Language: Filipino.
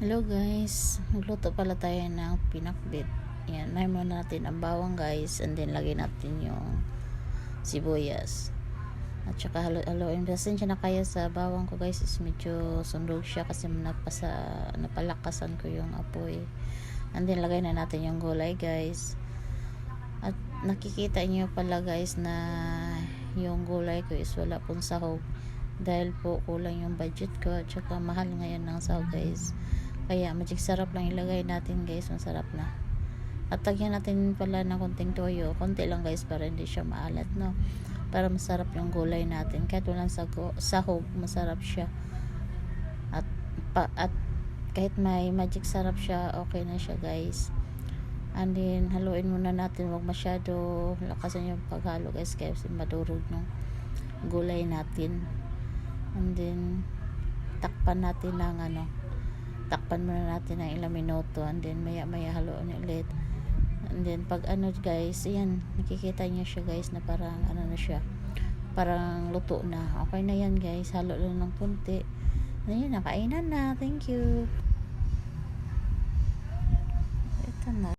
Hello guys, magluto pala tayo ng pinakbit. Yan, may muna natin ang bawang guys, and then lagyan natin yung sibuyas. At saka halo-haloin. Pasensya na kayo sa bawang ko guys, is medyo sundog siya kasi napalakasan ko yung apoy. And then lagay na natin yung gulay guys. At nakikita niyo pala guys na yung gulay ko is wala pong sahog. Dahil po kulang yung budget ko at saka mahal ngayon ng sahog guys. Kaya magic sarap lang ilagay natin guys, masarap na. At tagyan natin pala ng konting toyo, konti lang guys para hindi siya maalat, no? Para masarap yung gulay natin. Kahit walang sahog, masarap siya. At kahit may magic sarap siya, okay na siya guys. And then haluin muna natin, wag masyado lakasan yung paghalo guys kasi madurog ng gulay natin. And then takpan natin ng takpan muna natin ng ilang minuto, and then maya haluin ulit. And then pag guys, ayan, nakikita niyo siya guys na parang na siya, parang luto na. Okay na yan guys, halo lang ng konti. Ayun, nakainan na. Thank you. Ito na.